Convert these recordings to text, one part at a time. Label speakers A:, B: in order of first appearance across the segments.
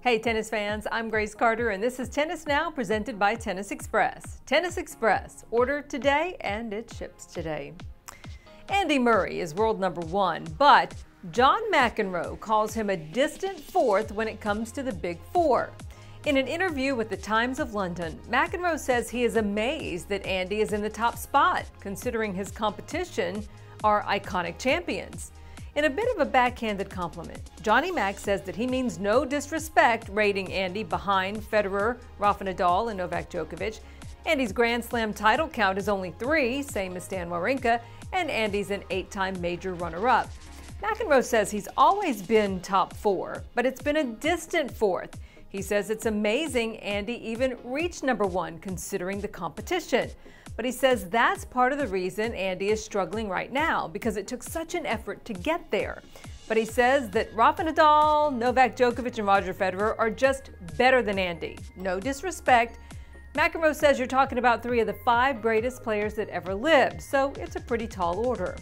A: Hey tennis fans, I'm Grace Carter and this is Tennis Now presented by Tennis Express. Tennis Express, order today and it ships today. Andy Murray is world number one, but John McEnroe calls him a distant fourth when it comes to the Big Four. In an interview with the Times of London, McEnroe says he is amazed that Andy is in the top spot, considering his competition are iconic champions. In a bit of a backhanded compliment, Johnny Mac says that he means no disrespect rating Andy behind Federer, Rafa Nadal, and Novak Djokovic. Andy's Grand Slam title count is only 3, same as Stan Wawrinka, and Andy's an 8-time major runner-up. McEnroe says he's always been top 4, but it's been a distant fourth. He says it's amazing Andy even reached number 1 considering the competition. But he says that's part of the reason Andy is struggling right now, because it took such an effort to get there. But he says that Rafa Nadal, Novak Djokovic, and Roger Federer are just better than Andy. No disrespect. McEnroe says you're talking about 3 of the 5 greatest players that ever lived, so it's a pretty tall order.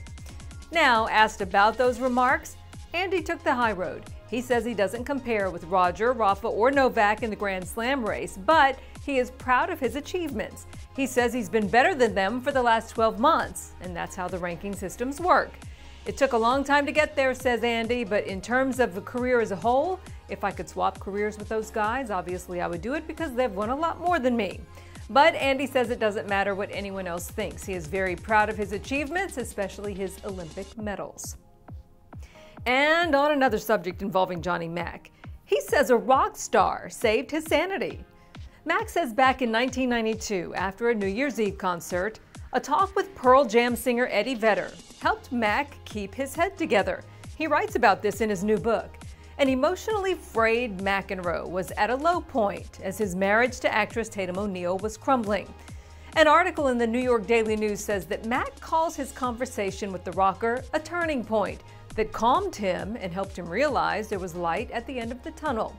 A: Now, asked about those remarks, Andy took the high road. He says he doesn't compare with Roger, Rafa, or Novak in the Grand Slam race, but he is proud of his achievements. He says he's been better than them for the last 12 months, and that's how the ranking systems work. It took a long time to get there, says Andy, but in terms of the career as a whole, if I could swap careers with those guys, obviously I would do it because they've won a lot more than me. But Andy says it doesn't matter what anyone else thinks. He is very proud of his achievements, especially his Olympic medals. And on another subject involving Johnny Mac, he says a rock star saved his sanity. Mac says back in 1992, after a New Year's Eve concert, a talk with Pearl Jam singer Eddie Vedder helped Mac keep his head together. He writes about this in his new book. An emotionally frayed McEnroe was at a low point as his marriage to actress Tatum O'Neal was crumbling. An article in the New York Daily News says that Mac calls his conversation with the rocker a turning point that calmed him and helped him realize there was light at the end of the tunnel.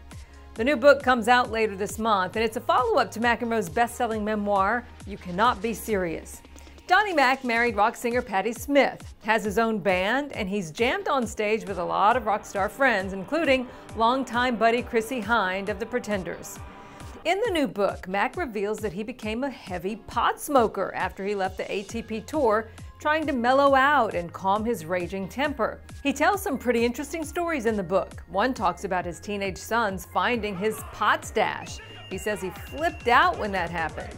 A: The new book comes out later this month, and it's a follow-up to McEnroe's best-selling memoir, You Cannot Be Serious. Johnny Mac married rock singer Patti Smith, has his own band, and he's jammed on stage with a lot of rock star friends, including longtime buddy Chrissie Hynde of The Pretenders. In the new book, Mac reveals that he became a heavy pot smoker after he left the ATP Tour, trying to mellow out and calm his raging temper. He tells some pretty interesting stories in the book. One talks about his teenage sons finding his pot stash. He says he flipped out when that happened.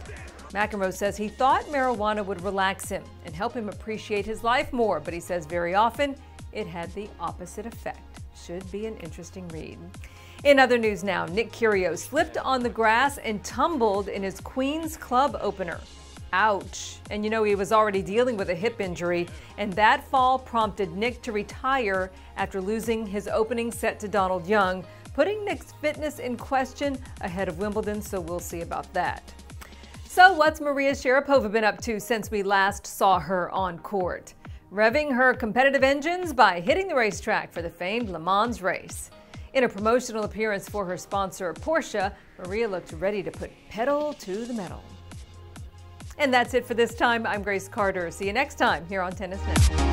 A: McEnroe says he thought marijuana would relax him and help him appreciate his life more, but he says very often it had the opposite effect. Should be an interesting read. In other news now, Nick Kyrgios slipped on the grass and tumbled in his Queen's Club opener. Ouch. And you know, he was already dealing with a hip injury, and that fall prompted Nick to retire after losing his opening set to Donald Young, putting Nick's fitness in question ahead of Wimbledon, so we'll see about that. So what's Maria Sharapova been up to since we last saw her on court? Revving her competitive engines by hitting the racetrack for the famed Le Mans race. In a promotional appearance for her sponsor, Porsche, Maria looked ready to put pedal to the metal. And that's it for this time. I'm Grace Carter. See you next time here on Tennis Now.